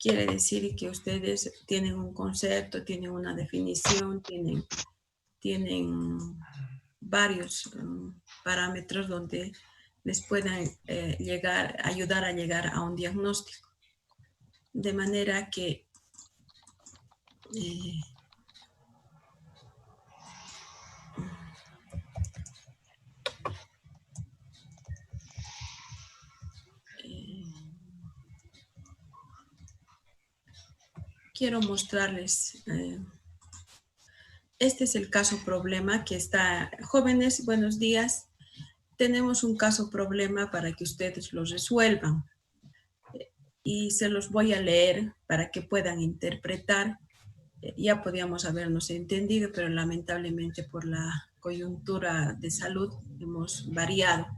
quiere decir que ustedes tienen un concepto, tienen una definición, tienen varios parámetros donde les puedan ayudar a llegar a un diagnóstico. De manera que quiero mostrarles, este es el caso problema que está, jóvenes, buenos días, tenemos un caso problema para que ustedes lo resuelvan y se los voy a leer para que puedan interpretar. Ya podíamos habernos entendido, pero lamentablemente por la coyuntura de salud hemos variado,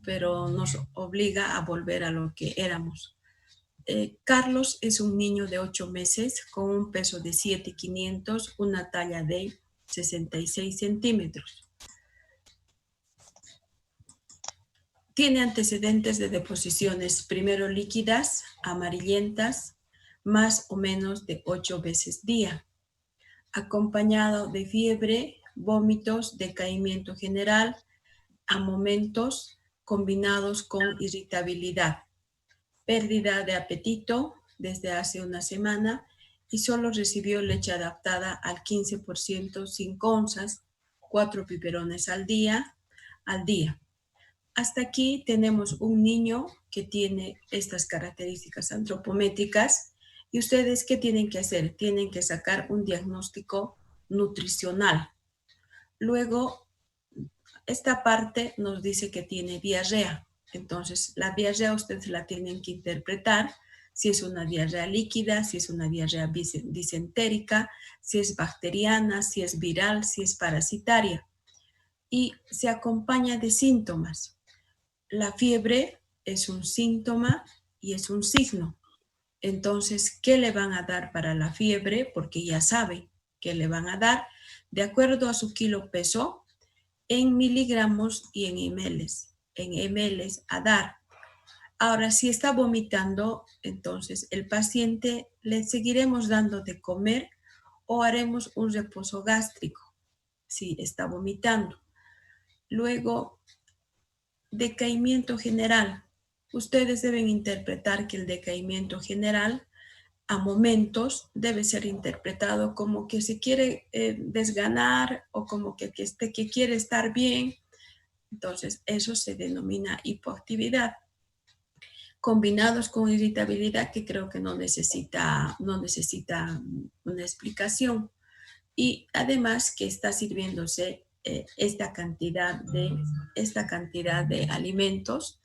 pero nos obliga a volver a lo que éramos. Carlos es un niño de 8 meses con un peso de 7,500, una talla de 66 centímetros. Tiene antecedentes de deposiciones primero líquidas, amarillentas, más o menos de 8 veces día, acompañado de fiebre, vómitos, decaimiento general, a momentos combinados con irritabilidad, pérdida de apetito desde hace una semana y solo recibió leche adaptada al 15%, 5 onzas, 4 biberones al día. Hasta aquí tenemos un niño que tiene estas características antropométricas y ustedes, ¿qué tienen que hacer? Tienen que sacar un diagnóstico nutricional. Luego, esta parte nos dice que tiene diarrea. Entonces, la diarrea ustedes la tienen que interpretar, si es una diarrea líquida, si es una diarrea disentérica, si es bacteriana, si es viral, si es parasitaria. Y se acompaña de síntomas. La fiebre es un síntoma y es un signo. Entonces, ¿qué le van a dar para la fiebre? Porque ya sabe qué le van a dar de acuerdo a su kilo peso, en miligramos y en mls. En mls a dar. Ahora, si está vomitando, entonces el paciente le seguiremos dando de comer o haremos un reposo gástrico si está vomitando. Luego, decaimiento general. Ustedes deben interpretar que el decaimiento general a momentos debe ser interpretado como que se quiere desganar o como que quiere estar bien. Entonces, eso se denomina hipoactividad. Combinados con irritabilidad, que creo que no necesita una explicación. Y además que está sirviéndose esta cantidad de alimentos,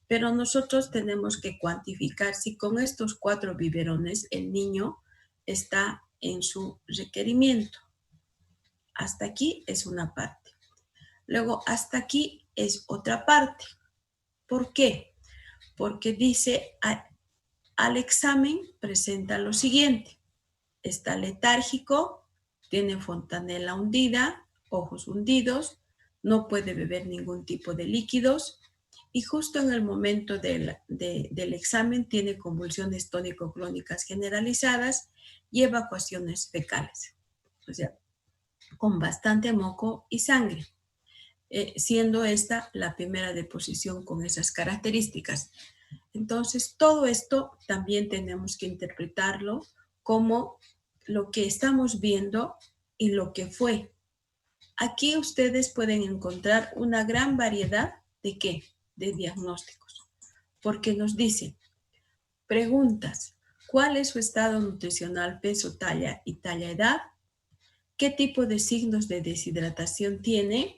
pero nosotros tenemos que cuantificar si con estos 4 biberones el niño está en su requerimiento. Hasta aquí es una parte. Luego, hasta aquí es otra parte. ¿Por qué? Porque dice, al examen presenta lo siguiente. Está letárgico, tiene fontanela hundida, ojos hundidos, no puede beber ningún tipo de líquidos y justo en el momento del examen tiene convulsiones tónico-clónicas generalizadas y evacuaciones fecales. O sea, con bastante moco y sangre, siendo esta la primera deposición con esas características. Entonces, todo esto también tenemos que interpretarlo como lo que estamos viendo y lo que fue. Aquí ustedes pueden encontrar una gran variedad de ¿qué? De diagnósticos, porque nos dicen preguntas: ¿cuál es su estado nutricional, peso, talla y edad? ¿Qué tipo de signos de deshidratación tiene?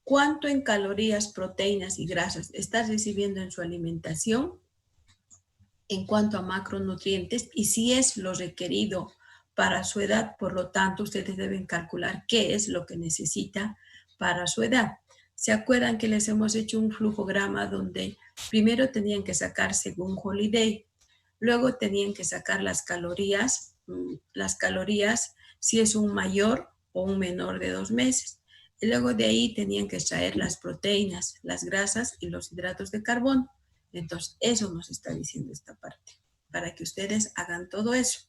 ¿Cuánto en calorías, proteínas y grasas está recibiendo en su alimentación? En cuanto a macronutrientes, y si es lo requerido para su edad, por lo tanto, ustedes deben calcular qué es lo que necesita para su edad. ¿Se acuerdan que les hemos hecho un flujograma donde primero tenían que sacar según Holiday, luego tenían que sacar las calorías si es un mayor o un menor de 2 meses? Y luego de ahí tenían que extraer las proteínas, las grasas y los hidratos de carbono. Entonces, eso nos está diciendo esta parte. para que ustedes hagan todo eso.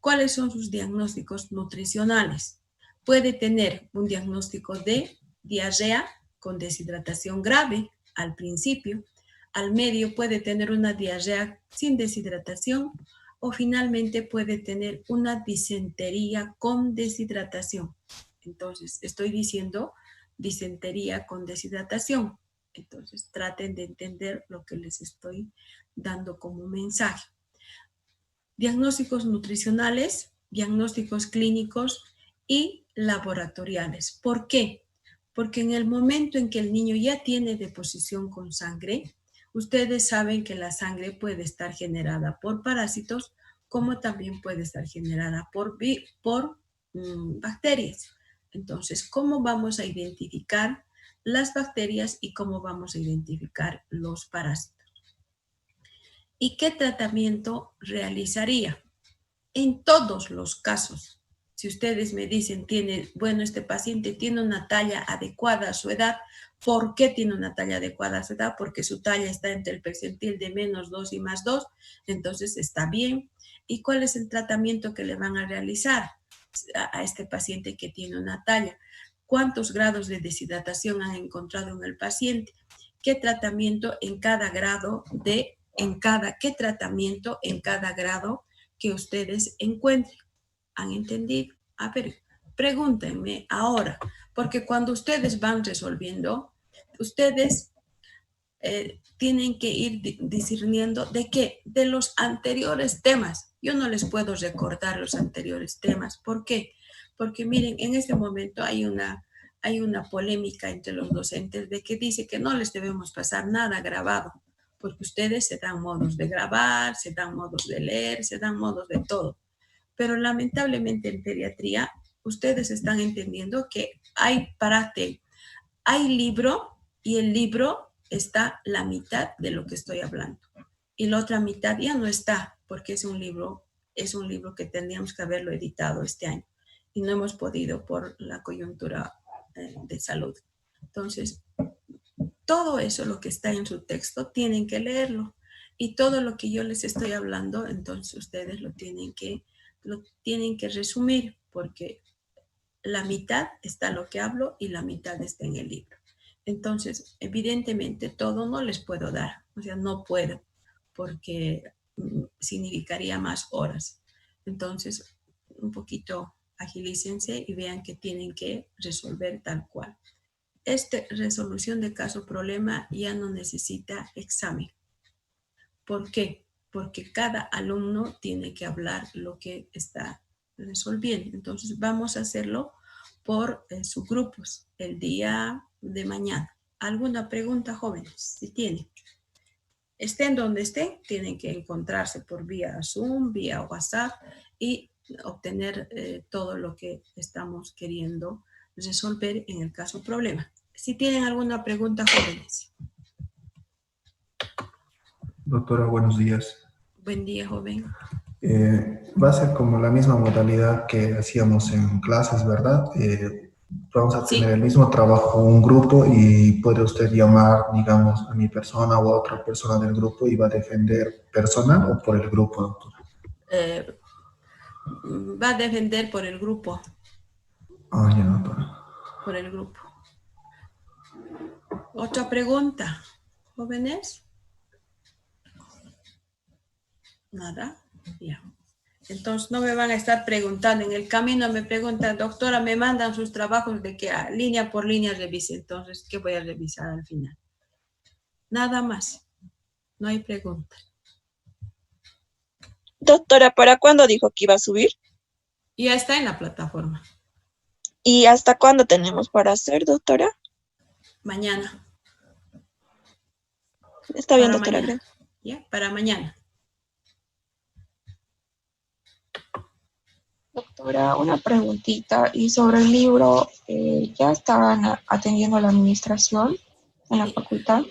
¿Cuáles son sus diagnósticos nutricionales? Puede tener un diagnóstico de diarrea con deshidratación grave al principio, al medio puede tener una diarrea sin deshidratación o finalmente puede tener una disentería con deshidratación. Entonces, estoy diciendo disentería con deshidratación. Entonces, traten de entender lo que les estoy dando como mensaje. Diagnósticos nutricionales, diagnósticos clínicos y laboratoriales. ¿Por qué? Porque en el momento en que el niño ya tiene deposición con sangre, ustedes saben que la sangre puede estar generada por parásitos, como también puede estar generada por bacterias. Entonces, ¿cómo vamos a identificar las bacterias y cómo vamos a identificar los parásitos? ¿Y qué tratamiento realizaría? En todos los casos, si ustedes me dicen, este paciente tiene una talla adecuada a su edad, ¿por qué tiene una talla adecuada a su edad? Porque su talla está entre el percentil de -2 y +2, entonces está bien. ¿Y cuál es el tratamiento que le van a realizar a este paciente que tiene una talla? ¿Cuántos grados de deshidratación han encontrado en el paciente? ¿Qué tratamiento en cada grado qué tratamiento en cada grado que ustedes encuentren? ¿Han entendido? A ver, pregúntenme ahora, porque cuando ustedes van resolviendo, ustedes tienen que ir discerniendo de qué, de los anteriores temas. Yo no les puedo recordar los anteriores temas. ¿Por qué? Porque miren, en este momento hay una polémica entre los docentes de que dice que no les debemos pasar nada grabado, porque ustedes se dan modos de grabar, se dan modos de leer, se dan modos de todo. Pero lamentablemente en pediatría, ustedes están entendiendo que hay libro y el libro está la mitad de lo que estoy hablando. Y la otra mitad ya no está, porque es un libro que tendríamos que haberlo editado este año. Y no hemos podido por la coyuntura de salud. Entonces, todo eso, lo que está en su texto, tienen que leerlo. Y todo lo que yo les estoy hablando, entonces ustedes lo tienen que resumir, porque la mitad está lo que hablo y la mitad está en el libro. Entonces, evidentemente, todo no les puedo dar. O sea, no puedo, porque significaría más horas. Entonces, un poquito agilícense y vean que tienen que resolver tal cual. Resolución de caso-problema ya no necesita examen. ¿Por qué? Porque cada alumno tiene que hablar lo que está resolviendo. Entonces, vamos a hacerlo por subgrupos el día de mañana. ¿Alguna pregunta, jóvenes? Si tienen. Estén donde estén, tienen que encontrarse por vía Zoom, vía WhatsApp y obtener todo lo que estamos queriendo resolver en el caso problema. Si tienen alguna pregunta, jóvenes. Doctora, buenos días. Buen día, joven. Va a ser como la misma modalidad que hacíamos en clases, ¿verdad? Vamos a tener el mismo trabajo, un grupo, y puede usted llamar, digamos, a mi persona o a otra persona del grupo y va a defender personal o por el grupo, doctora. Va a defender por el grupo. Ya, doctora. Por el grupo. Otra pregunta, jóvenes. Nada, ya. Entonces no me van a estar preguntando. En el camino me preguntan, doctora, me mandan sus trabajos de que línea por línea revise. Entonces, ¿qué voy a revisar al final? Nada más. No hay pregunta. Doctora, ¿para cuándo dijo que iba a subir? Ya está en la plataforma. ¿Y hasta cuándo tenemos para hacer, doctora? Mañana. Está bien, Para doctora. mañana. ¿Ya? Para mañana. Doctora, una preguntita. Y sobre el libro, ¿ya estaban atendiendo a la administración en la facultad?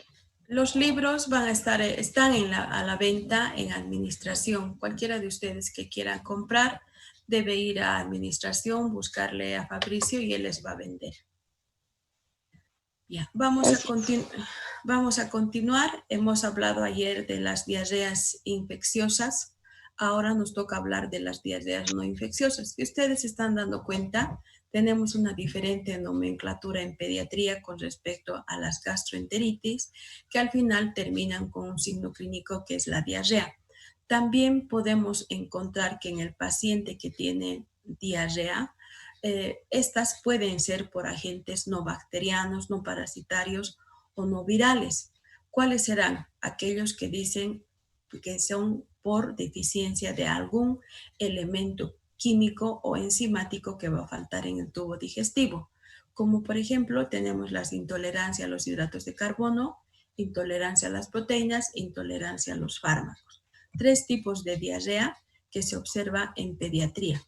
Los libros están a la venta en administración. Cualquiera de ustedes que quieran comprar debe ir a administración, buscarle a Fabricio y él les va a vender. Ya, vamos a continuar. Hemos hablado ayer de las diarreas infecciosas. Ahora nos toca hablar de las diarreas no infecciosas. Si ustedes se están dando cuenta, tenemos una diferente nomenclatura en pediatría con respecto a las gastroenteritis, que al final terminan con un signo clínico que es la diarrea. También podemos encontrar que en el paciente que tiene diarrea, estas pueden ser por agentes no bacterianos, no parasitarios o no virales. ¿Cuáles serán? Aquellos que dicen que son por deficiencia de algún elemento químico o enzimático que va a faltar en el tubo digestivo. Como por ejemplo tenemos las intolerancias a los hidratos de carbono, intolerancia a las proteínas, intolerancia a los fármacos. 3 tipos de diarrea que se observa en pediatría.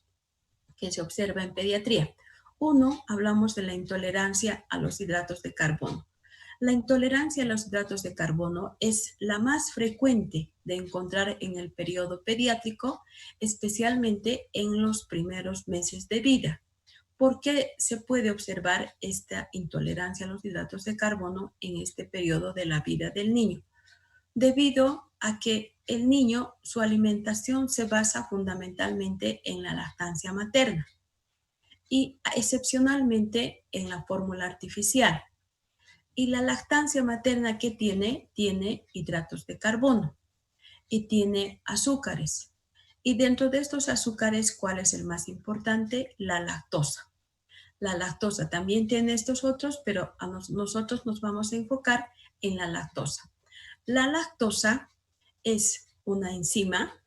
Uno, hablamos de la intolerancia a los hidratos de carbono. La intolerancia a los hidratos de carbono es la más frecuente de encontrar en el periodo pediátrico, especialmente en los primeros meses de vida. ¿Por qué se puede observar esta intolerancia a los hidratos de carbono en este periodo de la vida del niño? Debido a que el niño, su alimentación se basa fundamentalmente en la lactancia materna y excepcionalmente en la fórmula artificial. Y la lactancia materna que tiene hidratos de carbono y tiene azúcares. Y dentro de estos azúcares, ¿cuál es el más importante? La lactosa. La lactosa también tiene estos otros, pero nosotros nos vamos a enfocar en la lactosa. La lactosa es una enzima,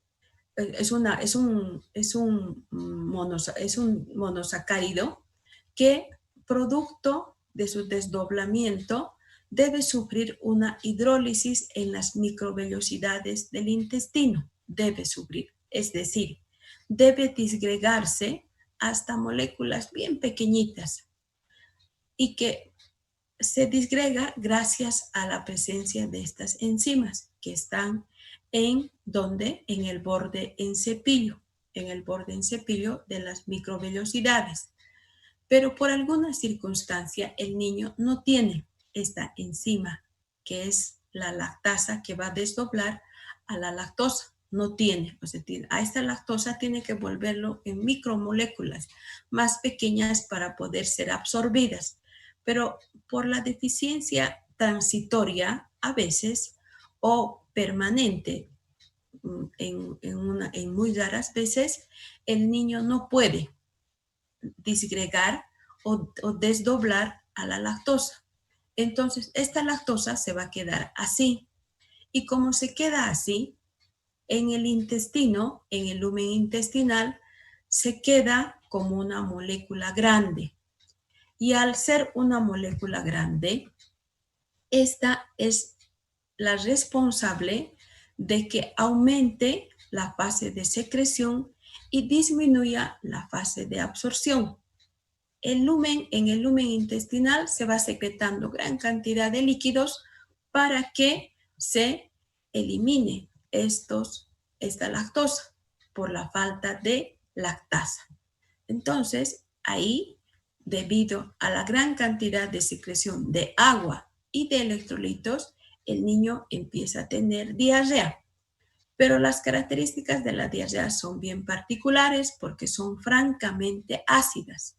es un monosacárido que, producto de su desdoblamiento, debe sufrir una hidrólisis en las microvellosidades del intestino. Debe sufrir, es decir, debe disgregarse hasta moléculas bien pequeñitas y que se disgrega gracias a la presencia de estas enzimas que están en el borde en cepillo de las microvellosidades. Pero por alguna circunstancia el niño no tiene esta enzima que es la lactasa que va a desdoblar a la lactosa. No tiene, o sea, a esta lactosa tiene que volverlo en micromoléculas más pequeñas para poder ser absorbidas. Pero por la deficiencia transitoria a veces o permanente, en muy raras veces, el niño no puede disgregar o desdoblar a la lactosa. Entonces, esta lactosa se va a quedar así. Y como se queda así, en el intestino, en el lumen intestinal, se queda como una molécula grande. Y al ser una molécula grande, esta es la responsable de que aumente la fase de secreción y disminuya la fase de absorción. En el lumen intestinal se va secretando gran cantidad de líquidos para que se elimine esta lactosa por la falta de lactasa. Entonces, ahí, debido a la gran cantidad de secreción de agua y de electrolitos, el niño empieza a tener diarrea. Pero las características de la diarrea son bien particulares porque son francamente ácidas.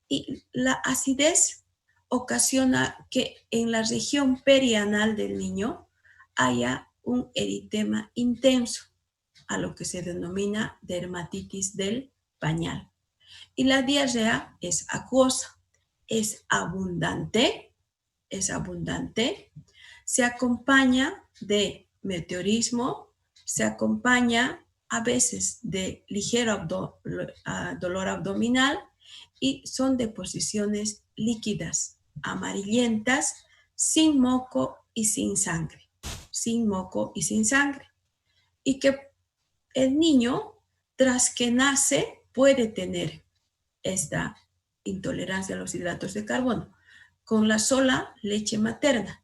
Y la acidez ocasiona que en la región perianal del niño haya un eritema intenso, a lo que se denomina dermatitis del pañal. Y la diarrea es acuosa, es abundante, se acompaña de meteorismo, se acompaña a veces de ligero dolor abdominal y son deposiciones líquidas, amarillentas, sin moco y sin sangre. Y que el niño, tras que nace, puede tener esta intolerancia a los hidratos de carbono con la sola leche materna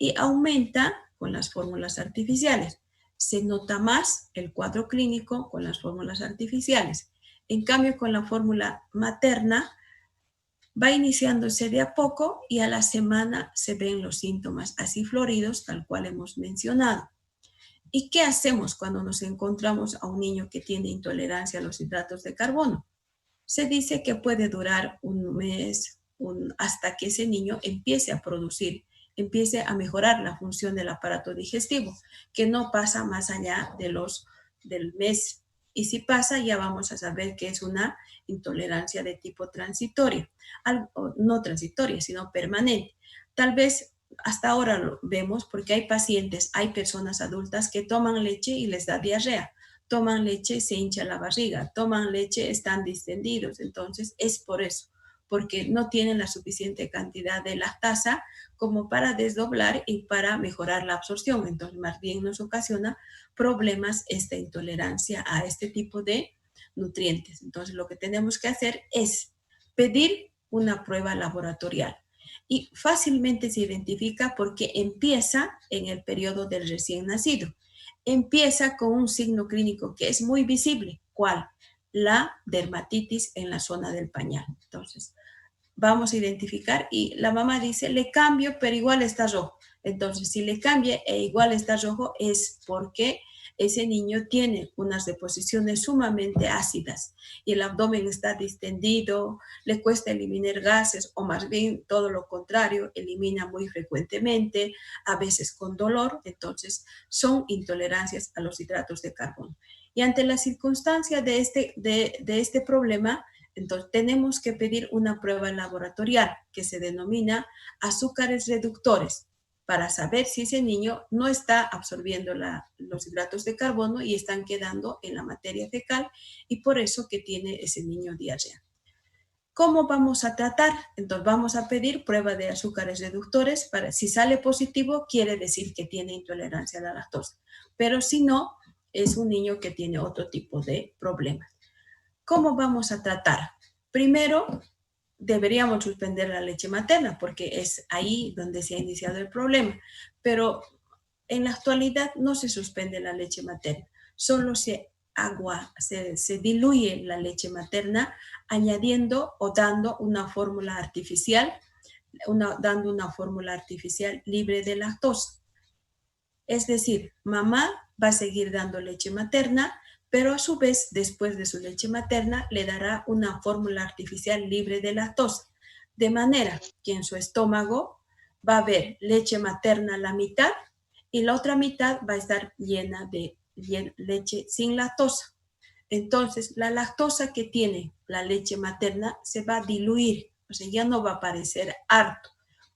y aumenta con las fórmulas artificiales. Se nota más el cuadro clínico con las fórmulas artificiales. En cambio, con la fórmula materna Va iniciándose de a poco y a la semana se ven los síntomas así floridos, tal cual hemos mencionado. ¿Y qué hacemos cuando nos encontramos a un niño que tiene intolerancia a los hidratos de carbono? Se dice que puede durar un mes hasta que ese niño empiece a producir, empiece a mejorar la función del aparato digestivo, que no pasa más allá del mes. Y si pasa, ya vamos a saber que es una intolerancia de tipo transitorio, no transitoria, sino permanente. Tal vez hasta ahora lo vemos porque hay pacientes, hay personas adultas que toman leche y les da diarrea. Toman leche, se hincha la barriga, toman leche, están distendidos. Entonces es por eso, porque no tienen la suficiente cantidad de lactasa como para desdoblar y para mejorar la absorción. Entonces más bien nos ocasiona problemas esta intolerancia a este tipo de nutrientes. Entonces lo que tenemos que hacer es pedir una prueba laboratorial. Y fácilmente se identifica porque empieza en el periodo del recién nacido. Empieza con un signo clínico que es muy visible. ¿Cuál? La dermatitis en la zona del pañal. Entonces, vamos a identificar y la mamá dice, le cambio, pero igual está rojo. Entonces, si le cambia e igual está rojo es porque ese niño tiene unas deposiciones sumamente ácidas y el abdomen está distendido, le cuesta eliminar gases o más bien todo lo contrario, elimina muy frecuentemente, a veces con dolor. Entonces, son intolerancias a los hidratos de carbono. Y ante la circunstancia de este problema, entonces tenemos que pedir una prueba laboratorial que se denomina azúcares reductores para saber si ese niño no está absorbiendo los hidratos de carbono y están quedando en la materia fecal y por eso que tiene ese niño diarrea. ¿Cómo vamos a tratar? Entonces vamos a pedir prueba de azúcares reductores para si sale positivo quiere decir que tiene intolerancia a la lactosa, pero si no es un niño que tiene otro tipo de problemas. ¿Cómo vamos a tratar? Primero, deberíamos suspender la leche materna porque es ahí donde se ha iniciado el problema, pero en la actualidad no se suspende la leche materna, solo se diluye la leche materna añadiendo o dando una fórmula artificial, dando una fórmula artificial libre de lactosa. Es decir, mamá va a seguir dando leche materna, pero a su vez, después de su leche materna, le dará una fórmula artificial libre de lactosa, de manera que en su estómago va a haber leche materna la mitad y la otra mitad va a estar llena de leche sin lactosa. Entonces, la lactosa que tiene la leche materna se va a diluir, o sea, ya no va a parecer harto,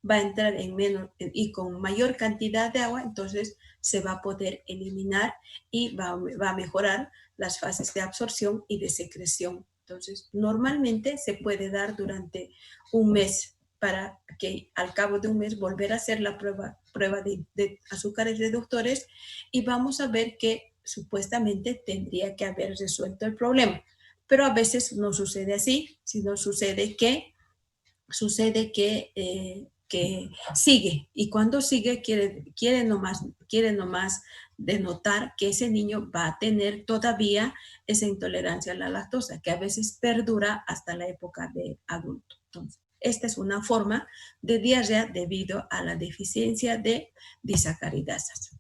va a entrar en menos y con mayor cantidad de agua, entonces se va a poder eliminar y va a mejorar las fases de absorción y de secreción. Entonces, normalmente se puede dar durante un mes para que al cabo de un mes volver a hacer la prueba de azúcares reductores y vamos a ver que supuestamente tendría que haber resuelto el problema. Pero a veces no sucede así, sino sucede que sigue, y cuando sigue quiere nomás denotar que ese niño va a tener todavía esa intolerancia a la lactosa, que a veces perdura hasta la época de adulto. Entonces, esta es una forma de diarrea debido a la deficiencia de disacaridasas.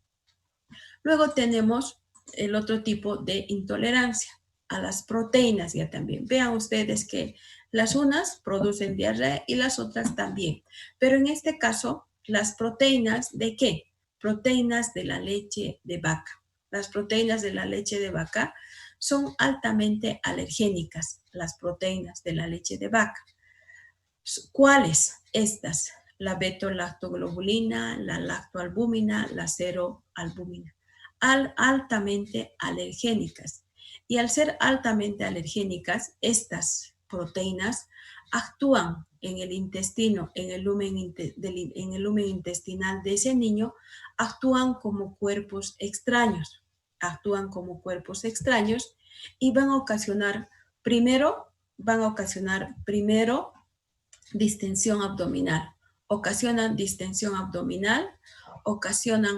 Luego tenemos el otro tipo de intolerancia a las proteínas ya también. Vean ustedes que las unas producen diarrea y las otras también. Pero en este caso, las proteínas ¿de qué? Proteínas de la leche de vaca. Las proteínas de la leche de vaca son altamente alergénicas, las proteínas de la leche de vaca. ¿Cuáles? Estas, la beta-lactoglobulina, la lactoalbúmina, la ceroalbúmina, altamente alergénicas. Y al ser altamente alergénicas, estas proteínas actúan en el intestino, en el lumen intestinal de ese niño, actúan como cuerpos extraños, y van a ocasionar primero distensión abdominal, ocasionan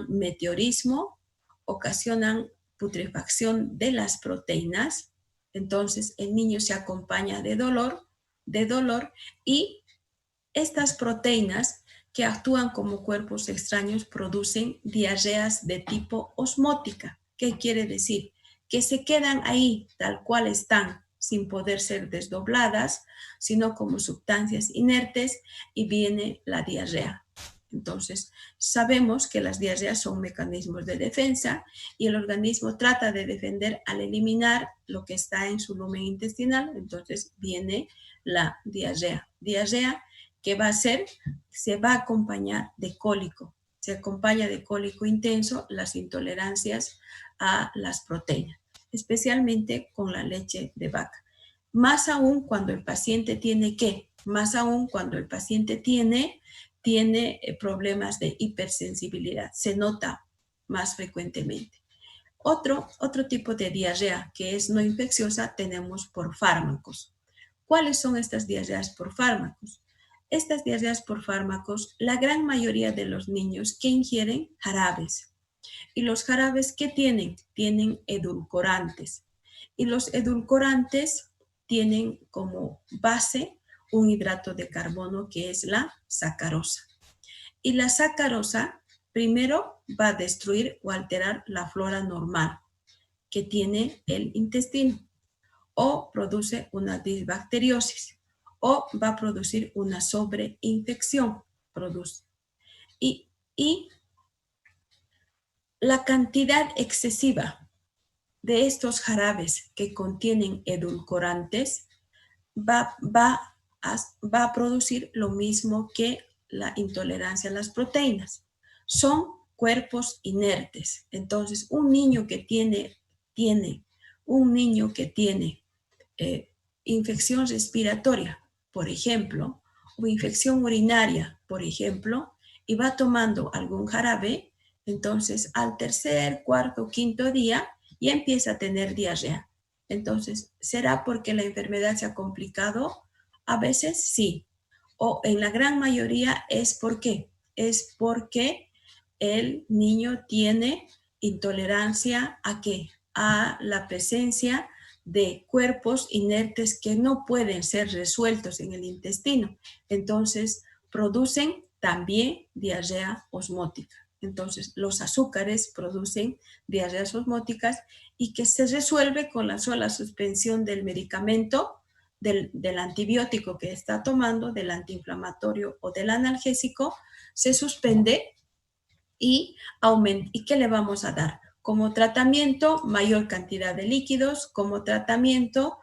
meteorismo, ocasionan putrefacción de las proteínas. Entonces el niño se acompaña de dolor y Estas proteínas que actúan como cuerpos extraños producen diarreas de tipo osmótica. ¿Qué quiere decir? Que se quedan ahí tal cual están, sin poder ser desdobladas, sino como sustancias inertes, y viene la diarrea. Entonces, sabemos que las diarreas son mecanismos de defensa y el organismo trata de defender al eliminar lo que está en su lumen intestinal. Entonces, viene la diarrea. Diarrea que va a ser, se va a acompañar de cólico. Se acompaña de cólico intenso las intolerancias a las proteínas, especialmente con la leche de vaca. Más aún cuando el paciente tiene ¿qué? Más aún cuando el paciente tiene problemas de hipersensibilidad. Se nota más frecuentemente. Otro tipo de diarrea que es no infecciosa tenemos por fármacos. ¿Cuáles son estas diarreas por fármacos? Estas diarreas por fármacos, la gran mayoría de los niños que ingieren jarabes. ¿Y los jarabes qué tienen? Tienen edulcorantes. Y los edulcorantes tienen como base un hidrato de carbono que es la sacarosa. Y la sacarosa primero va a destruir o alterar la flora normal que tiene el intestino, o produce una disbacteriosis, o va a producir una sobreinfección. Y la cantidad excesiva de estos jarabes que contienen edulcorantes va a producir lo mismo que la intolerancia a las proteínas. Son cuerpos inertes. Entonces, un niño que tiene infección respiratoria, por ejemplo, o infección urinaria, por ejemplo, y va tomando algún jarabe, entonces al tercer, cuarto, quinto día ya empieza a tener diarrea. Entonces, ¿será porque la enfermedad se ha complicado? A veces sí, o en la gran mayoría es porque el niño tiene intolerancia ¿a qué? A la presencia de cuerpos inertes que no pueden ser resueltos en el intestino. Entonces, producen también diarrea osmótica. Entonces, los azúcares producen diarreas osmóticas y que se resuelve con la sola suspensión del medicamento, del antibiótico que está tomando, del antiinflamatorio o del analgésico, se suspende y aumenta. ¿Y qué le vamos a dar? Como tratamiento, mayor cantidad de líquidos, como tratamiento,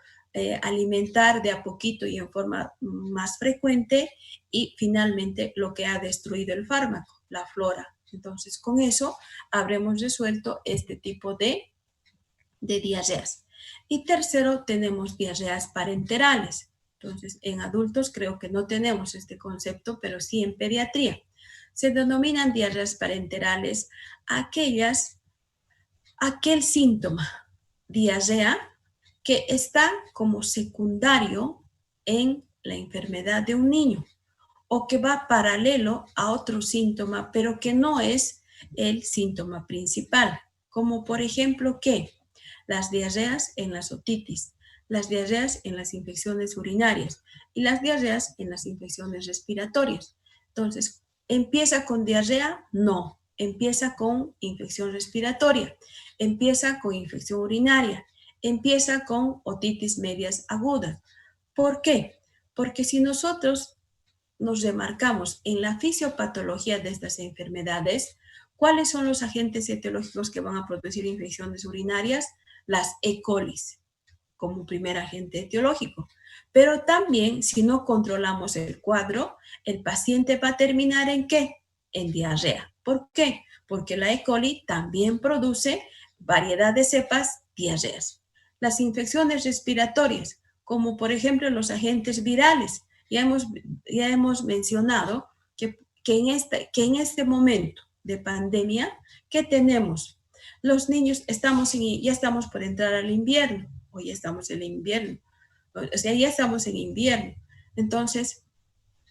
alimentar de a poquito y en forma más frecuente, y finalmente lo que ha destruido el fármaco, la flora. Entonces, con eso habremos resuelto este tipo de diarreas. Y tercero, tenemos diarreas parenterales. Entonces, en adultos creo que no tenemos este concepto, pero sí en pediatría. Se denominan diarreas parenterales aquel síntoma, diarrea, que está como secundario en la enfermedad de un niño o que va paralelo a otro síntoma, pero que no es el síntoma principal, como por ejemplo que las diarreas en las otitis, las diarreas en las infecciones urinarias y las diarreas en las infecciones respiratorias. Entonces, ¿empieza con diarrea? No. Empieza con infección respiratoria, empieza con infección urinaria, empieza con otitis medias agudas. ¿Por qué? Porque si nosotros nos remarcamos en la fisiopatología de estas enfermedades, ¿cuáles son los agentes etiológicos que van a producir infecciones urinarias? Las E. coli como primer agente etiológico. Pero también, si no controlamos el cuadro, el paciente va a terminar ¿en qué? En diarrea. ¿Por qué? Porque la E. coli también produce variedad de cepas diarreas. Las infecciones respiratorias, como por ejemplo los agentes virales, ya hemos mencionado que en este momento de pandemia, ¿qué tenemos? Los niños ya estamos por entrar al invierno, o ya estamos en invierno, o sea, ya estamos en invierno. Entonces,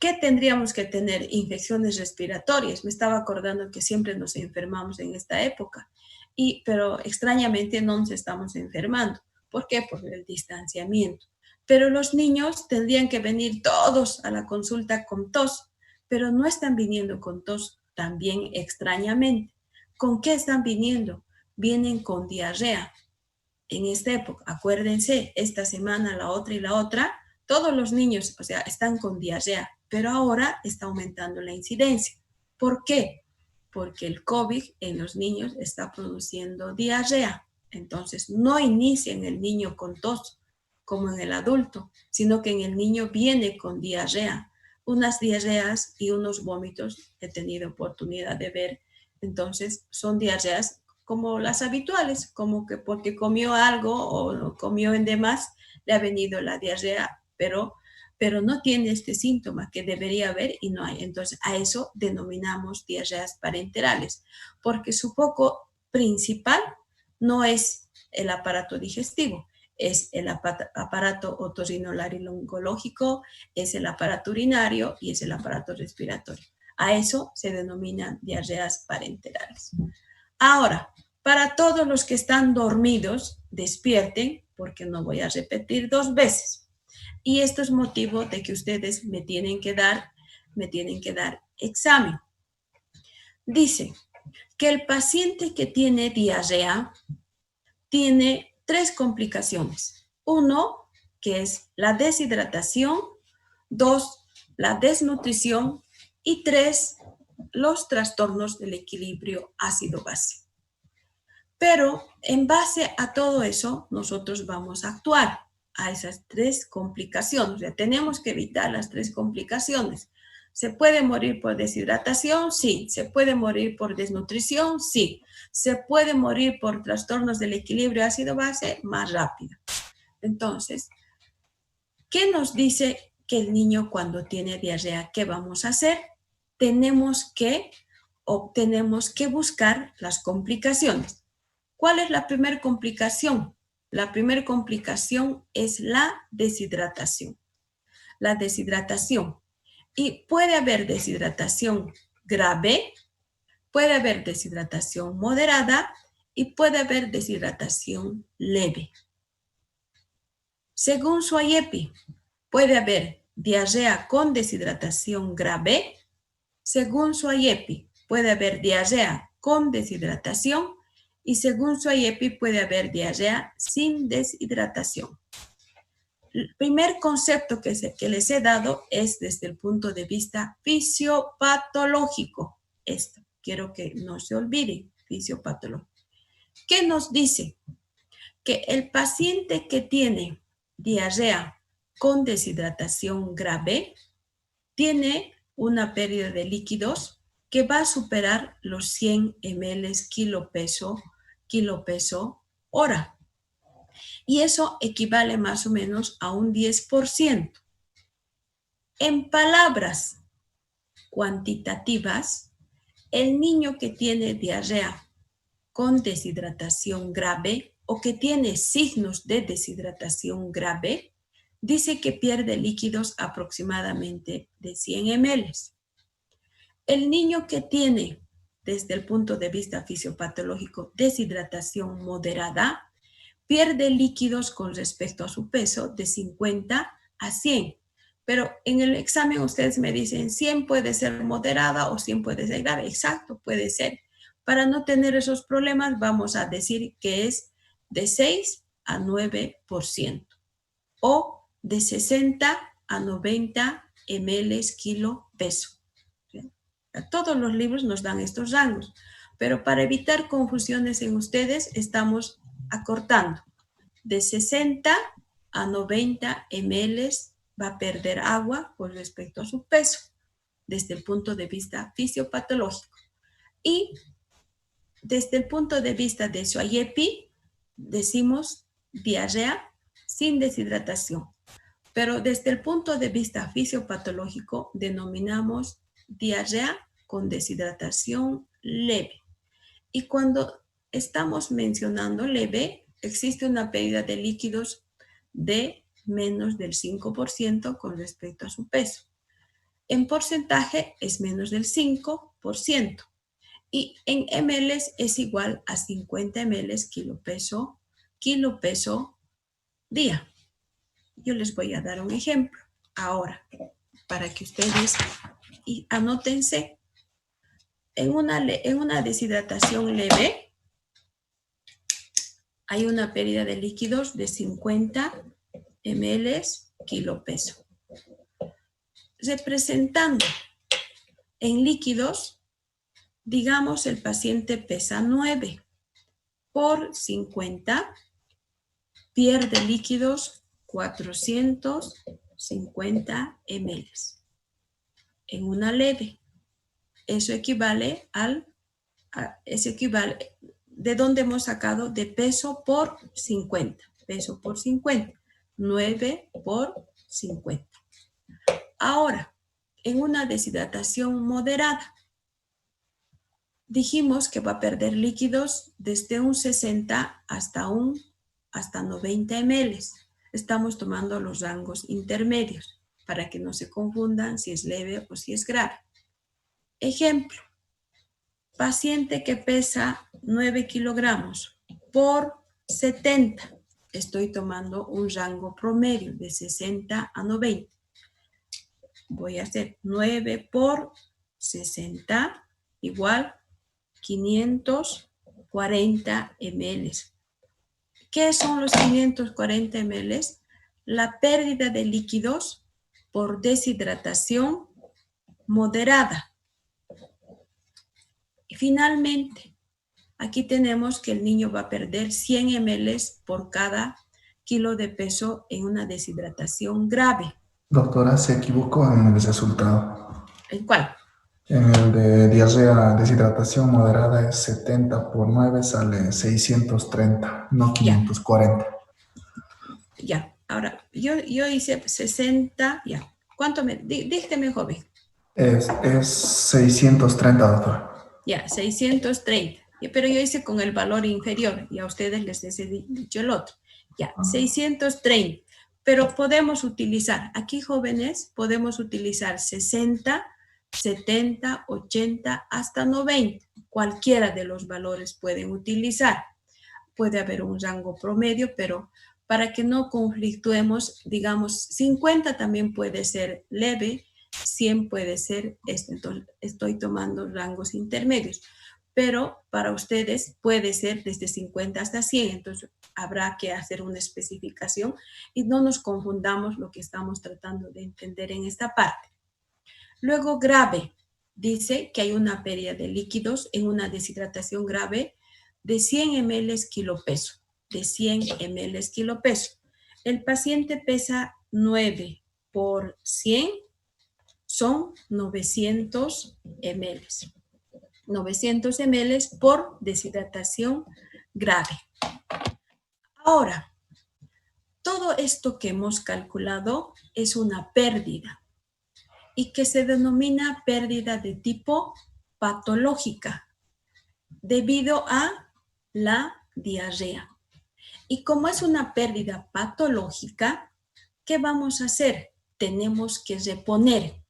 ¿qué tendríamos que tener? Infecciones respiratorias. Me estaba acordando que siempre nos enfermamos en esta época, pero extrañamente no nos estamos enfermando. ¿Por qué? Por el distanciamiento. Pero los niños tendrían que venir todos a la consulta con tos, pero no están viniendo con tos también extrañamente. ¿Con qué están viniendo? Vienen con diarrea. En esta época, acuérdense, esta semana, la otra y la otra, todos los niños, o sea, están con diarrea, pero ahora está aumentando la incidencia. ¿Por qué? Porque el COVID en los niños está produciendo diarrea. Entonces, no inicia en el niño con tos como en el adulto, sino que en el niño viene con diarrea. Unas diarreas y unos vómitos he tenido oportunidad de ver. Entonces, son diarreas como las habituales, como que porque comió algo o comió en demás, le ha venido la diarrea, pero no tiene este síntoma que debería haber y no hay. Entonces, a eso denominamos diarreas parenterales, porque su foco principal no es el aparato digestivo, es el aparato otorrinolaringológico, es el aparato urinario y es el aparato respiratorio. A eso se denominan diarreas parenterales. Ahora, para todos los que están dormidos, despierten, porque no voy a repetir 2 veces. Y esto es motivo de que ustedes me tienen que dar examen. Dice que el paciente que tiene diarrea tiene 3 complicaciones. 1, que es la deshidratación. 2, la desnutrición. Y 3, los trastornos del equilibrio ácido-base. Pero en base a todo eso, nosotros vamos a actuar a esas 3 complicaciones. O sea, tenemos que evitar las 3 complicaciones. ¿Se puede morir por deshidratación? Sí. ¿Se puede morir por desnutrición? Sí. ¿Se puede morir por trastornos del equilibrio ácido-base? Más rápido. Entonces, ¿qué nos dice que el niño cuando tiene diarrea? ¿Qué vamos a hacer? Tenemos que buscar las complicaciones. ¿Cuál es la primera complicación? La primera complicación es la deshidratación. La deshidratación. Y puede haber deshidratación grave, puede haber deshidratación moderada y puede haber deshidratación leve. Según su IEPI, puede haber diarrea con deshidratación grave. Según su IEPI, puede haber diarrea con deshidratación. Y según su IEPI, puede haber diarrea sin deshidratación. El primer concepto que les he dado es desde el punto de vista fisiopatológico. Esto, quiero que no se olvide, fisiopatológico. ¿Qué nos dice? Que el paciente que tiene diarrea con deshidratación grave tiene una pérdida de líquidos que va a superar los 100 ml kilopeso hora. Y eso equivale más o menos a un 10%. En palabras cuantitativas, el niño que tiene diarrea con deshidratación grave o que tiene signos de deshidratación grave, dice que pierde líquidos aproximadamente de 100 ml. El niño que tiene, desde el punto de vista fisiopatológico, deshidratación moderada, pierde líquidos con respecto a su peso de 50 a 100. Pero en el examen ustedes me dicen 100 puede ser moderada o 100 puede ser grave. Exacto, puede ser. Para no tener esos problemas vamos a decir que es de 6 a 9% o de 60 a 90 ml kilo peso. Todos los libros nos dan estos rangos, pero para evitar confusiones en ustedes estamos acortando. De 60 a 90 ml va a perder agua con respecto a su peso, desde el punto de vista fisiopatológico. Y desde el punto de vista de su IEPI, decimos diarrea sin deshidratación. Pero desde el punto de vista fisiopatológico, denominamos diarrea con deshidratación leve. Y cuando estamos mencionando leve, existe una pérdida de líquidos de menos del 5% con respecto a su peso. En porcentaje es menos del 5%. Y en ml es igual a 50 ml kilopeso día. Yo les voy a dar un ejemplo ahora para que ustedes anótense. En una deshidratación leve hay una pérdida de líquidos de 50 ml kilopeso. Representando en líquidos, digamos el paciente pesa 9 por 50, pierde líquidos 450 ml. En una leve, eso equivale ¿de dónde hemos sacado? De peso por 50. Peso por 50. 9 por 50. Ahora, en una deshidratación moderada, dijimos que va a perder líquidos desde un 60 hasta 90 ml. Estamos tomando los rangos intermedios para que no se confundan si es leve o si es grave. Ejemplo, paciente que pesa 9 kilogramos por 70. Estoy tomando un rango promedio de 60 a 90. Voy a hacer 9 por 60 igual 540 ml. ¿Qué son los 540 ml? La pérdida de líquidos por deshidratación moderada. Y finalmente, aquí tenemos que el niño va a perder 100 ml por cada kilo de peso en una deshidratación grave. Doctora, se equivocó en el resultado. ¿En cuál? En el de diarrea, deshidratación moderada es 70 por 9, sale 630, no 540. Ya, ahora, yo hice 60, ya. ¿Cuánto me? Dígame, joven. Es 630, doctora. Ya, 630. Pero yo hice con el valor inferior y a ustedes les he dicho el otro. Ya, 630. Pero podemos utilizar, aquí jóvenes, podemos utilizar 60, 70, 80, hasta 90. Cualquiera de los valores pueden utilizar. Puede haber un rango promedio, pero para que no conflictuemos, digamos, 50 también puede ser leve, 100 puede ser esto. Entonces, estoy tomando rangos intermedios. Pero para ustedes puede ser desde 50 hasta 100. Entonces, habrá que hacer una especificación y no nos confundamos lo que estamos tratando de entender en esta parte. Luego, grave. Dice que hay una pérdida de líquidos en una deshidratación grave de 100 ml kilopeso. De 100 ml kilopeso. El paciente pesa 9 por 100, son 900 ml. 900 ml por deshidratación grave. Ahora, todo esto que hemos calculado es una pérdida y que se denomina pérdida de tipo patológica debido a la diarrea. Y como es una pérdida patológica, ¿qué vamos a hacer? Tenemos que reponer.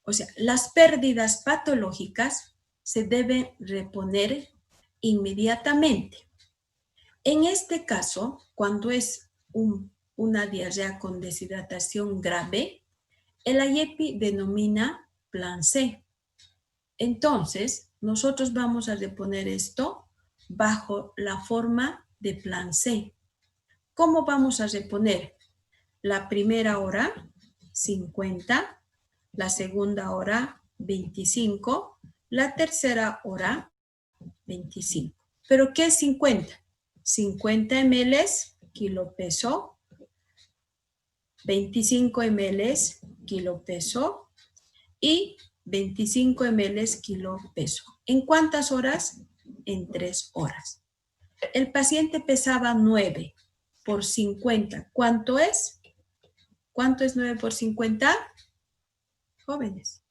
O sea, las pérdidas patológicas se deben reponer inmediatamente. En este caso, cuando es una diarrea con deshidratación grave, el IEPI denomina plan C. Entonces, nosotros vamos a reponer esto bajo la forma de plan C. ¿Cómo vamos a reponer? La primera hora, 50, la segunda hora, 25, la tercera hora, 25. ¿Pero qué es 50? 50 ml kilopeso, 25 ml kilopeso y 25 ml kilopeso. ¿En cuántas horas? En 3 horas. El paciente pesaba 9 por 50. ¿Cuánto es? ¿Cuánto es 9 por 50? Jóvenes.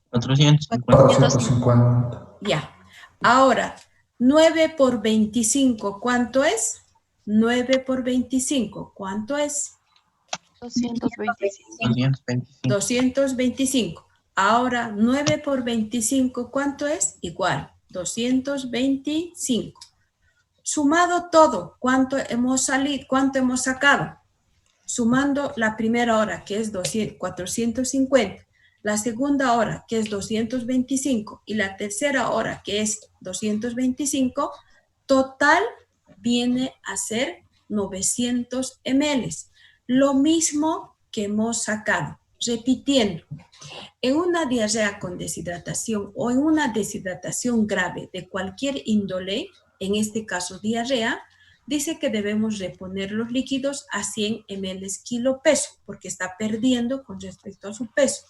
450. Ya. Ahora, 9 por 25, ¿cuánto es? 9 por 25, ¿cuánto es? 225. 225. Ahora, 9 por 25, ¿cuánto es? Igual, 225. Sumado todo, ¿cuánto hemos sacado? sumando la primera hora, que es 450, la segunda hora, que es 225, y la tercera hora, que es 225, total viene a ser 900 ml. Lo mismo que hemos sacado. Repitiendo, en una diarrea con deshidratación o en una deshidratación grave de cualquier índole, en este caso diarrea, dice que debemos reponer los líquidos a 100 ml kilo peso, porque está perdiendo con respecto a su peso.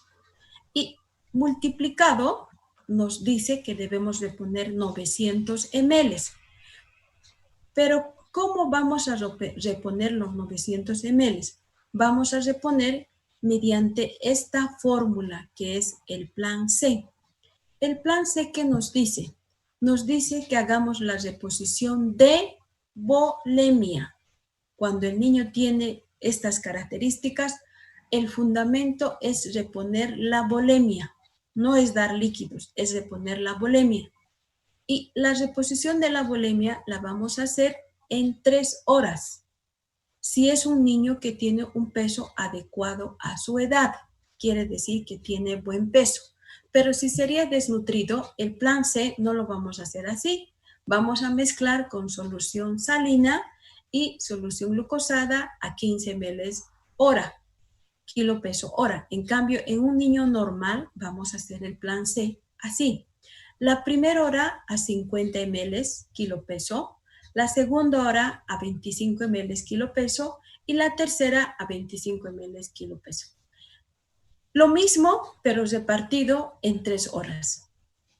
Y multiplicado nos dice que debemos reponer 900 ml. Pero, ¿cómo vamos a reponer los 900 ml? Vamos a reponer mediante esta fórmula que es el plan C. El plan C, ¿qué nos dice? Nos dice que hagamos la reposición de volemia. Cuando el niño tiene estas características, el fundamento es reponer la volemia. No es dar líquidos, es reponer la volemia. Y la reposición de la volemia la vamos a hacer en 3 horas. Si es un niño que tiene un peso adecuado a su edad, quiere decir que tiene buen peso. Pero si sería desnutrido, el plan C no lo vamos a hacer así. Vamos a mezclar con solución salina y solución glucosada a 15 ml hora, kilo peso hora. En cambio, en un niño normal vamos a hacer el plan C así. La primera hora a 50 ml kilo peso, la segunda hora a 25 ml kilo peso y la tercera a 25 ml kilo peso. Lo mismo, pero repartido en 3 horas.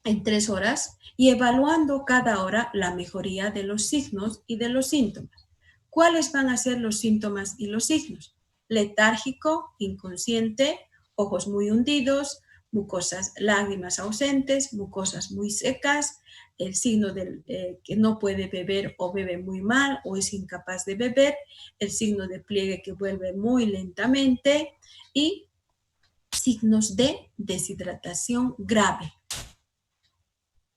En 3 horas y evaluando cada hora la mejoría de los signos y de los síntomas. ¿Cuáles van a ser los síntomas y los signos? Letárgico, inconsciente, ojos muy hundidos, mucosas, lágrimas ausentes, mucosas muy secas, el signo del que no puede beber o bebe muy mal o es incapaz de beber, el signo de pliegue que vuelve muy lentamente y signos de deshidratación grave.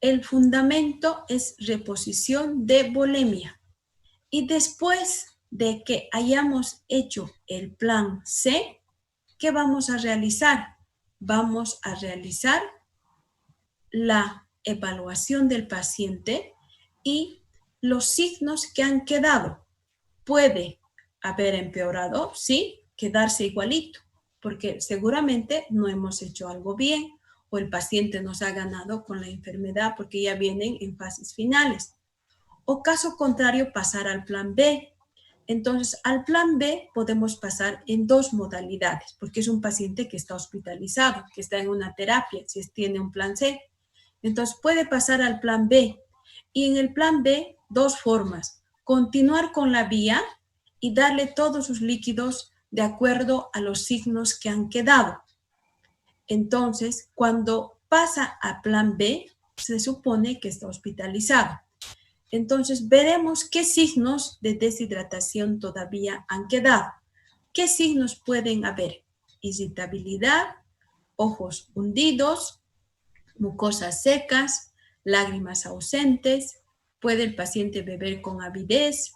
El fundamento es reposición de volemia. Y después de que hayamos hecho el plan C, ¿qué vamos a realizar? Vamos a realizar la evaluación del paciente y los signos que han quedado. Puede haber empeorado, sí, quedarse igualito, porque seguramente no hemos hecho algo bien o el paciente nos ha ganado con la enfermedad porque ya vienen en fases finales. O caso contrario, pasar al plan B. Entonces, al plan B podemos pasar en 2 modalidades, porque es un paciente que está hospitalizado, que está en una terapia, si tiene un plan C. Entonces, puede pasar al plan B. Y en el plan B, 2 formas. Continuar con la vía y darle todos sus líquidos de acuerdo a los signos que han quedado. Entonces, cuando pasa a plan B, se supone que está hospitalizado. Entonces, veremos qué signos de deshidratación todavía han quedado. ¿Qué signos pueden haber? Irritabilidad, ojos hundidos, mucosas secas, lágrimas ausentes, puede el paciente beber con avidez,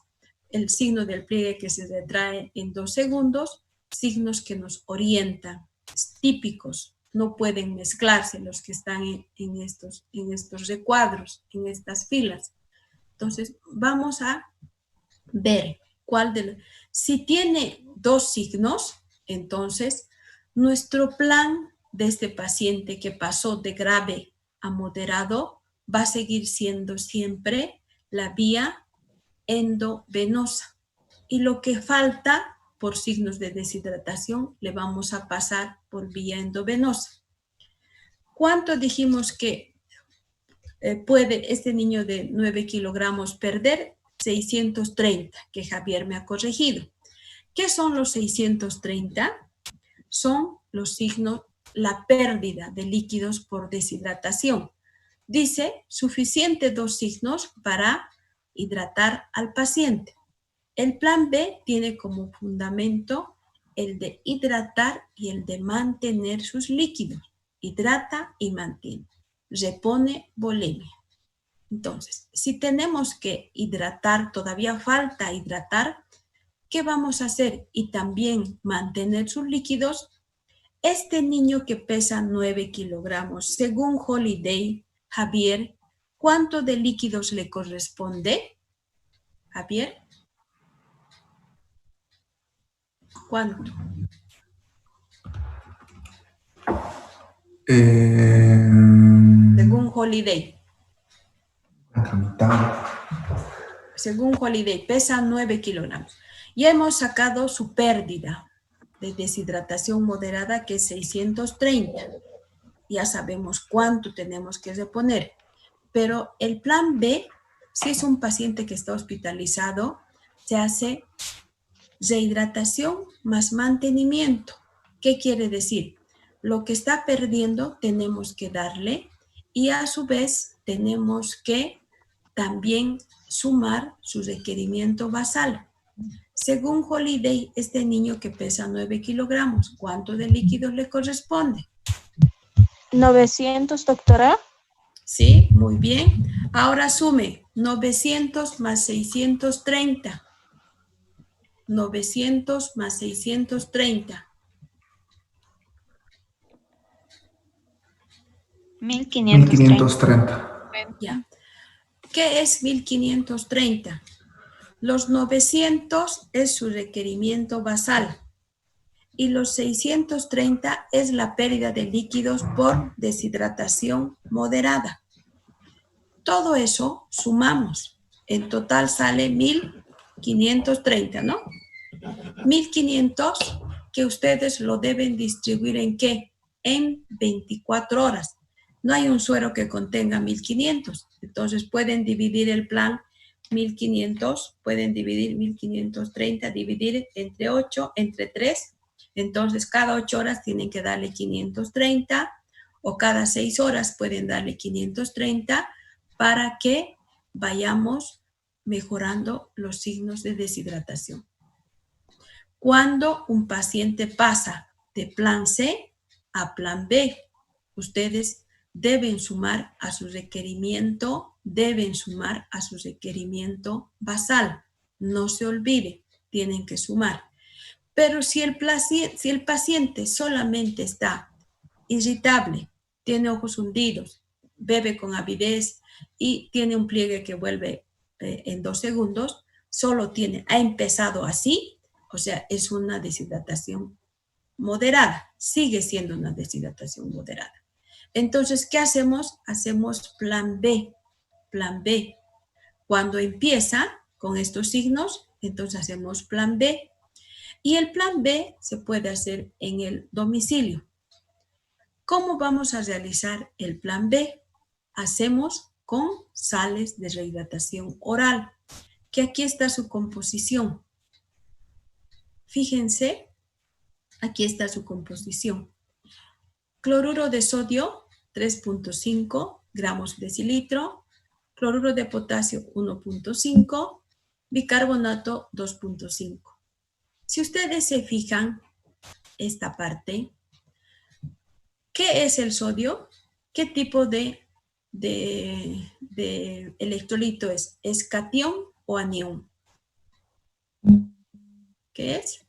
el signo del pliegue que se retrae en 2 segundos, signos que nos orientan, típicos, no pueden mezclarse los que están en estos recuadros, en estas filas. Entonces, vamos a ver si tiene 2 signos, entonces, nuestro plan de este paciente que pasó de grave a moderado va a seguir siendo siempre la vía endovenosa. Y lo que falta por signos de deshidratación le vamos a pasar por vía endovenosa. ¿Cuánto dijimos que puede este niño de 9 kilogramos perder? 630, que Javier me ha corregido. ¿Qué son los 630? Son los signos, la pérdida de líquidos por deshidratación. Dice, suficiente 2 signos para hidratar al paciente. El plan B tiene como fundamento el de hidratar y el de mantener sus líquidos. Hidrata y mantiene. Repone volemia. Entonces, si tenemos que hidratar, todavía falta hidratar, ¿qué vamos a hacer? Y también mantener sus líquidos. Este niño que pesa 9 kilogramos, según Holiday, Javier, ¿cuánto de líquidos le corresponde? Javier, ¿cuánto? Según Holiday. La mitad. Según Holiday, pesa 9 kilogramos. Ya hemos sacado su pérdida de deshidratación moderada, que es 630. Ya sabemos cuánto tenemos que reponer. Pero el plan B, si es un paciente que está hospitalizado, se hace rehidratación más mantenimiento. ¿Qué quiere decir? Lo que está perdiendo tenemos que darle y a su vez tenemos que también sumar su requerimiento basal. Según Holiday, este niño que pesa 9 kilogramos, ¿cuánto de líquido le corresponde? 900, doctora. Sí, muy bien. Ahora sume 900 más 630. 900 más 630. 1530. Ya. ¿Qué es 1530? Los 900 es su requerimiento basal y los 630 es la pérdida de líquidos por deshidratación moderada. Todo eso sumamos. En total sale 1530, ¿no? 1500 que ustedes lo deben distribuir ¿en qué? En 24 horas. No hay un suero que contenga 1500. Entonces pueden dividir el plan 1500, pueden dividir 1530, dividir entre 8, entre 3. Entonces cada 8 horas tienen que darle 530 o cada 6 horas pueden darle 530 para que vayamos mejorando los signos de deshidratación. Cuando un paciente pasa de plan C a plan B, ustedes deben sumar a su requerimiento, basal. No se olvide, tienen que sumar. Pero si el paciente solamente está irritable, tiene ojos hundidos, bebe con avidez y tiene un pliegue que vuelve en 2 segundos, ha empezado así, o sea, es una deshidratación moderada, sigue siendo una deshidratación moderada. Entonces, ¿qué hacemos? Hacemos plan B. Plan B. Cuando empieza con estos signos, entonces hacemos plan B. Y el plan B se puede hacer en el domicilio. ¿Cómo vamos a realizar el plan B? Hacemos con sales de rehidratación oral, que aquí está su composición. Fíjense, aquí está su composición. Cloruro de sodio, 3.5 gramos decilitro. Cloruro de potasio, 1.5. Bicarbonato, 2.5. Si ustedes se fijan, esta parte, ¿qué es el sodio? ¿Qué tipo de electrolito es? ¿Es catión o anión? ¿Qué es?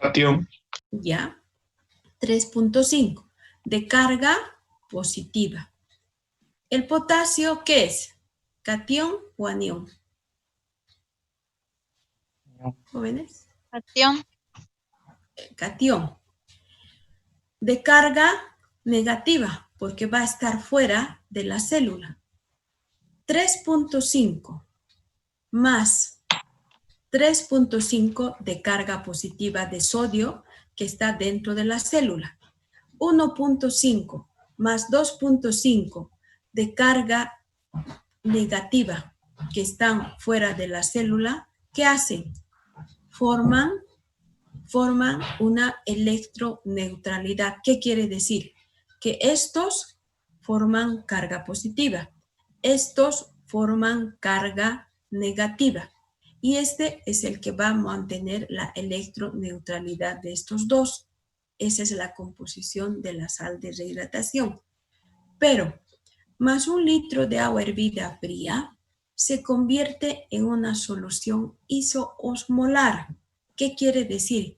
Catión. Ya. 3.5. De carga positiva. ¿El potasio qué es? ¿Catión o anión? ¿Jóvenes? Catión. Catión. De carga negativa, porque va a estar fuera de la célula. 3.5 más 3.5 de carga positiva de sodio que está dentro de la célula. 1.5 más 2.5 de carga negativa que están fuera de la célula, ¿qué hacen? Forman una electroneutralidad. ¿Qué quiere decir? Que estos forman carga positiva, estos forman carga negativa y este es el que va a mantener la electroneutralidad de estos dos. Esa es la composición de la sal de rehidratación. Pero más 1 litro de agua hervida fría se convierte en una solución isoosmolar. ¿Qué quiere decir?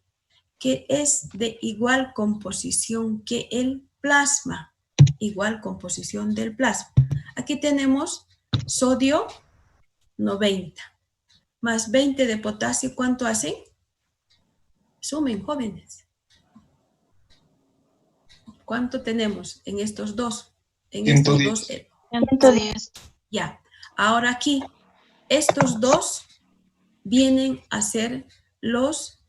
Que es de igual composición que el plasma, igual composición del plasma. Aquí tenemos sodio 90 más 20 de potasio, ¿cuánto hacen? Sumen, jóvenes. ¿Cuánto tenemos en estos dos? En 110. estos dos. 110. Ya. Ahora aquí, estos dos vienen a ser los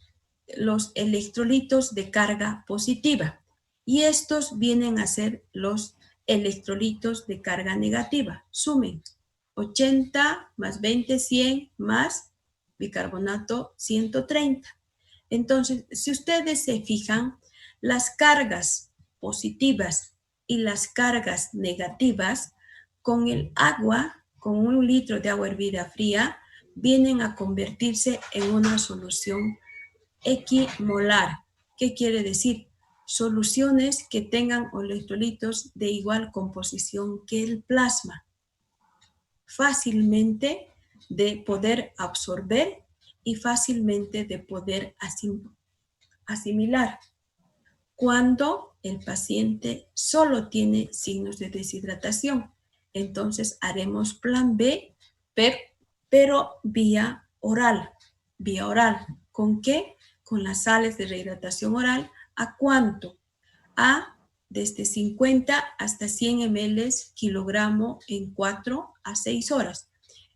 electrolitos de carga positiva y estos vienen a ser los electrolitos de carga negativa. Sumen 80 más 20, 100 más bicarbonato 130. Entonces, si ustedes se fijan, las cargas positivas y las cargas negativas con el agua, con 1 litro de agua hervida fría, vienen a convertirse en una solución equimolar. ¿Qué quiere decir? Soluciones que tengan electrolitos de igual composición que el plasma, fácilmente de poder absorber y fácilmente de poder asimilar. Cuando el paciente solo tiene signos de deshidratación, entonces haremos plan B, pero vía oral. Vía oral. ¿Con qué? Con las sales de rehidratación oral. ¿A cuánto? A desde 50 hasta 100 ml kilogramo en 4 a 6 horas.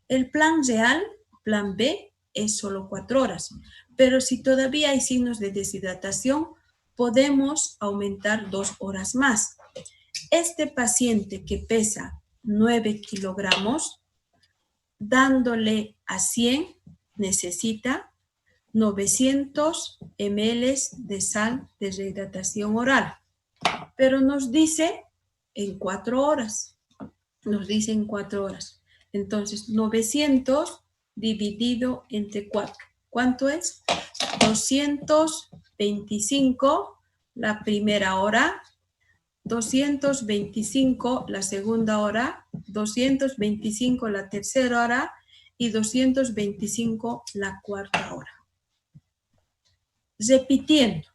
El plan real, plan B, es solo 4 horas. Pero si todavía hay signos de deshidratación, podemos aumentar 2 horas más. Este paciente que pesa 9 kilogramos, dándole a 100, necesita 900 ml de sal de rehidratación oral. Pero nos dice en 4 horas. Nos dice en 4 horas. Entonces, 900 dividido entre 4. ¿Cuánto es? 225 la primera hora, 225 la segunda hora, 225 la tercera hora y 225 la cuarta hora. Repitiendo,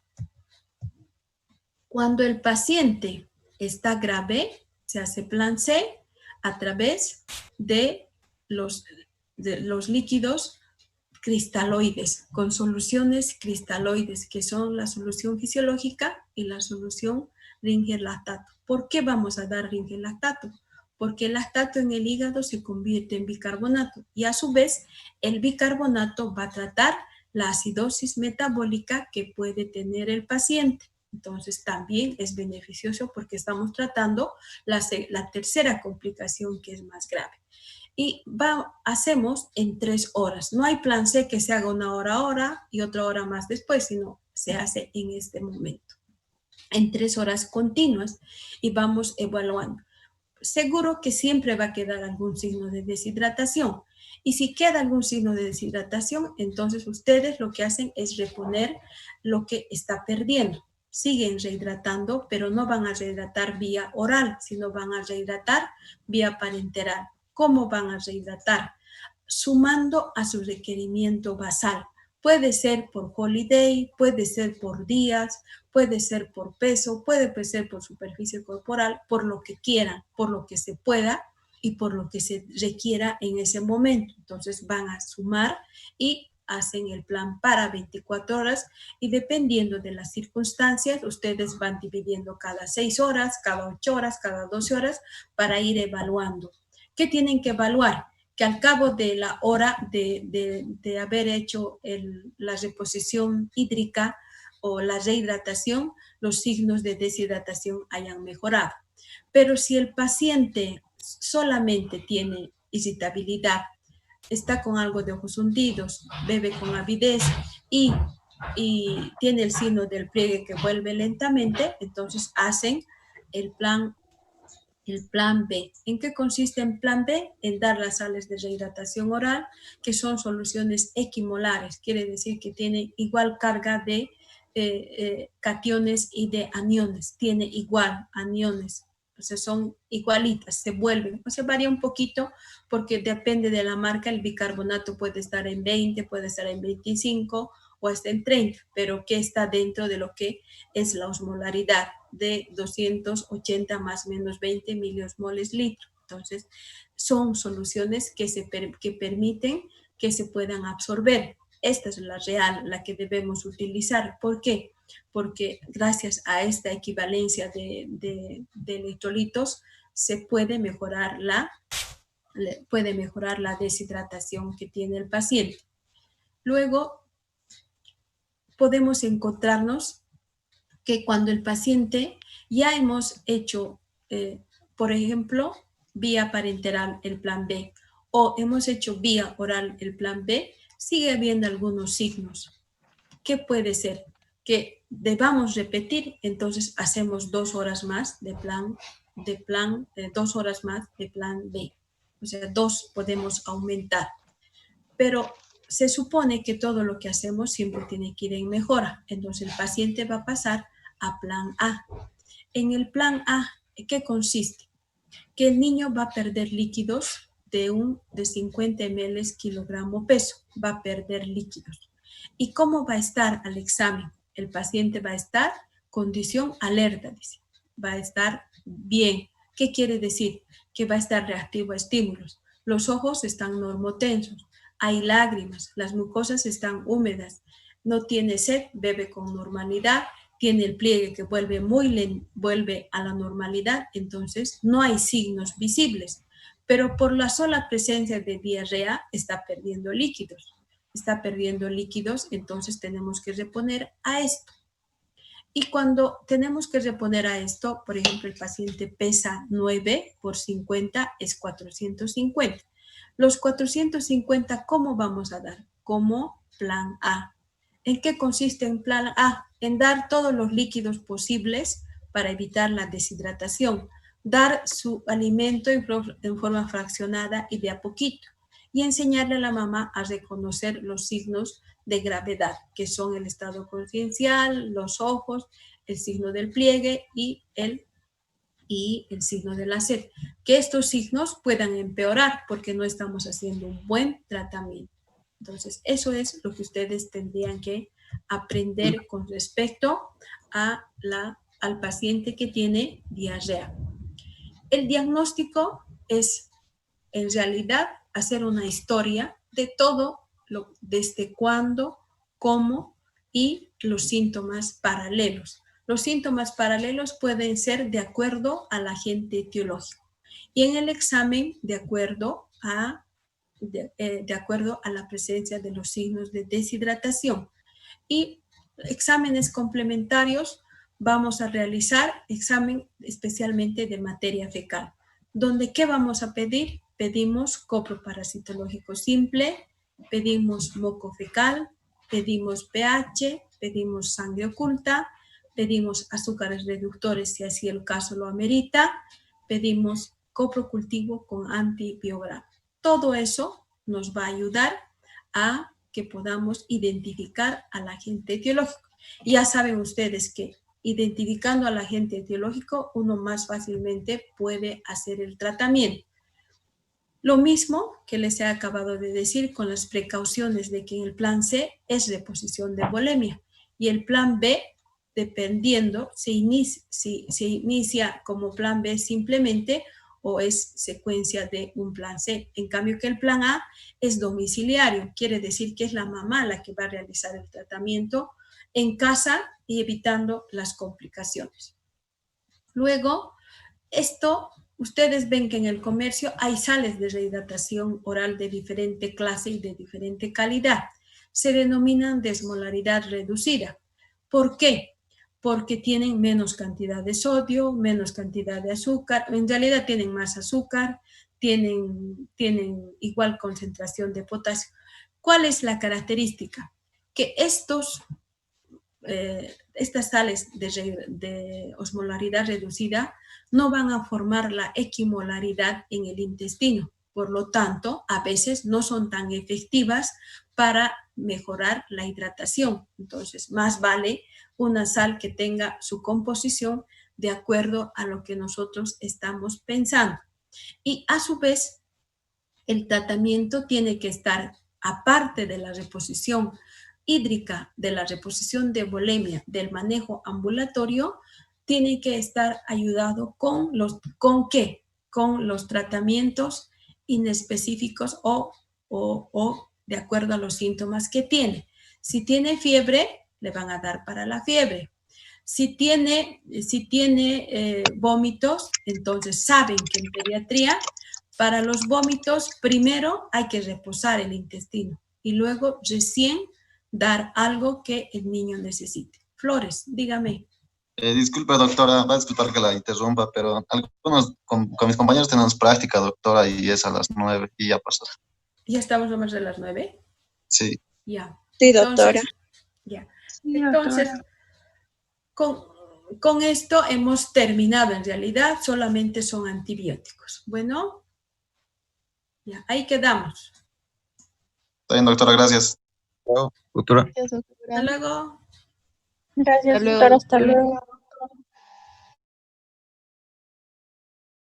cuando el paciente está grave, se hace plan C a través de los líquidos cristaloides, con soluciones cristaloides, que son la solución fisiológica y la solución Ringer-lactato. ¿Por qué vamos a dar Ringer-lactato? Porque el lactato en el hígado se convierte en bicarbonato y a su vez el bicarbonato va a tratar la acidosis metabólica que puede tener el paciente. Entonces también es beneficioso porque estamos tratando la tercera complicación, que es más grave. Y hacemos en 3 horas. No hay plan C que se haga 1 hora ahora y otra hora más después, sino se hace en este momento, en 3 horas continuas, y vamos evaluando. Seguro que siempre va a quedar algún signo de deshidratación. Y si queda algún signo de deshidratación, entonces ustedes lo que hacen es reponer lo que está perdiendo. Siguen rehidratando, pero no van a rehidratar vía oral, sino van a rehidratar vía parenteral. ¿Cómo van a rehidratar? Sumando a su requerimiento basal. Puede ser por holiday, puede ser por días, puede ser por peso, puede ser por superficie corporal, por lo que quieran, por lo que se pueda y por lo que se requiera en ese momento. Entonces van a sumar y hacen el plan para 24 horas y dependiendo de las circunstancias, ustedes van dividiendo cada 6 horas, cada 8 horas, cada 12 horas para ir evaluando. ¿Qué tienen que evaluar? Que al cabo de la hora de haber hecho la reposición hídrica o la rehidratación, los signos de deshidratación hayan mejorado. Pero si el paciente solamente tiene irritabilidad, está con algo de ojos hundidos, bebe con avidez y tiene el signo del pliegue que vuelve lentamente, entonces hacen el plan B. ¿En qué consiste el plan B? En dar las sales de rehidratación oral, que son soluciones equimolares, quiere decir que tienen igual carga de cationes y de aniones, tiene igual aniones, o sea, son igualitas, se vuelven, o sea, varía un poquito porque depende de la marca, el bicarbonato puede estar en 20, puede estar en 25 o hasta en 30, pero que está dentro de lo que es la osmolaridad de 280 más menos 20 miliosmoles litro. Entonces, son soluciones que permiten que se puedan absorber. Esta es la real, la que debemos utilizar. ¿Por qué? Porque gracias a esta equivalencia de electrolitos se puede mejorar la deshidratación que tiene el paciente. Luego, podemos encontrarnos que cuando el paciente ya hemos hecho, por ejemplo, vía parenteral el plan B o hemos hecho vía oral el plan B, sigue habiendo algunos signos. ¿Qué puede ser? Que debamos repetir, entonces hacemos 2 horas más de plan 2 horas más de plan B. O sea, 2 podemos aumentar. Pero se supone que todo lo que hacemos siempre tiene que ir en mejora. Entonces el paciente va a pasar a plan A. En el plan A, ¿qué consiste? Que el niño va a perder líquidos de 50 ml kilogramo peso. Va a perder líquidos. ¿Y cómo va a estar al examen? El paciente va a estar condición alerta, dice. Va a estar bien. ¿Qué quiere decir? Que va a estar reactivo a estímulos. Los ojos están normotensos. Hay lágrimas. Las mucosas están húmedas. No tiene sed, bebe con normalidad. Tiene el pliegue que vuelve a la normalidad. Entonces, no hay signos visibles. Pero por la sola presencia de diarrea está perdiendo líquidos. Entonces tenemos que reponer a esto. Y cuando tenemos que reponer a esto, por ejemplo, el paciente pesa 9 por 50 es 450. Los 450, ¿cómo vamos a dar? Como plan A. ¿En qué consiste en plan A? En dar todos los líquidos posibles para evitar la deshidratación. Dar su alimento en forma fraccionada y de a poquito. Y enseñarle a la mamá a reconocer los signos de gravedad, que son el estado conciencial, los ojos, el signo del pliegue y el signo de la sed. Que estos signos puedan empeorar porque no estamos haciendo un buen tratamiento. Entonces, eso es lo que ustedes tendrían que aprender con respecto al paciente que tiene diarrea. El diagnóstico es, en realidad, hacer una historia de todo, desde cuándo, cómo y los síntomas paralelos. Los síntomas paralelos pueden ser de acuerdo al agente etiológico y en el examen de acuerdo a la presencia de los signos de deshidratación. Y exámenes complementarios, vamos a realizar examen especialmente de materia fecal, donde ¿qué vamos a pedir? Pedimos coproparasitológico simple, pedimos moco fecal, pedimos pH, pedimos sangre oculta, pedimos azúcares reductores si así el caso lo amerita, pedimos coprocultivo con antibiograma. Todo eso nos va a ayudar a que podamos identificar al agente etiológico. Ya saben ustedes que identificando al agente etiológico, uno más fácilmente puede hacer el tratamiento. Lo mismo que les he acabado de decir con las precauciones de que en el plan C es reposición de volemia y el plan B, dependiendo, se inicia como plan B simplemente o es secuencia de un plan C. En cambio que el plan A es domiciliario, quiere decir que es la mamá la que va a realizar el tratamiento en casa y evitando las complicaciones. Luego, ustedes ven que en el comercio hay sales de rehidratación oral de diferente clase y de diferente calidad. Se denominan desmolaridad reducida. ¿Por qué? Porque tienen menos cantidad de sodio, menos cantidad de azúcar, en realidad tienen más azúcar, tienen igual concentración de potasio. ¿Cuál es la característica? Que estas sales de osmolaridad reducida no van a formar la equimolaridad en el intestino. Por lo tanto, a veces no son tan efectivas para mejorar la hidratación. Entonces, más vale una sal que tenga su composición de acuerdo a lo que nosotros estamos pensando. Y a su vez, el tratamiento tiene que estar, aparte de la reposición hídrica de la reposición de volemia del manejo ambulatorio tiene que estar ayudado ¿con qué? Con los tratamientos inespecíficos o de acuerdo a los síntomas que tiene. Si tiene fiebre, le van a dar para la fiebre. Si tiene vómitos, entonces saben que en pediatría, para los vómitos, primero hay que reposar el intestino y luego recién dar algo que el niño necesite. Flores, dígame. Disculpe, doctora, va a disculpar que la interrumpa, pero algunos, con mis compañeros tenemos práctica, doctora, y es a las 9 y ya pasó. ¿Ya estamos a más de las 9? Sí. Ya. Sí, doctora. Entonces, ya. Entonces, con esto hemos terminado. En realidad, solamente son antibióticos. Bueno, ya, ahí quedamos. Está bien, doctora, gracias. Doctora. Gracias, doctora. Hasta luego. Gracias, Hasta luego. doctora. Hasta luego.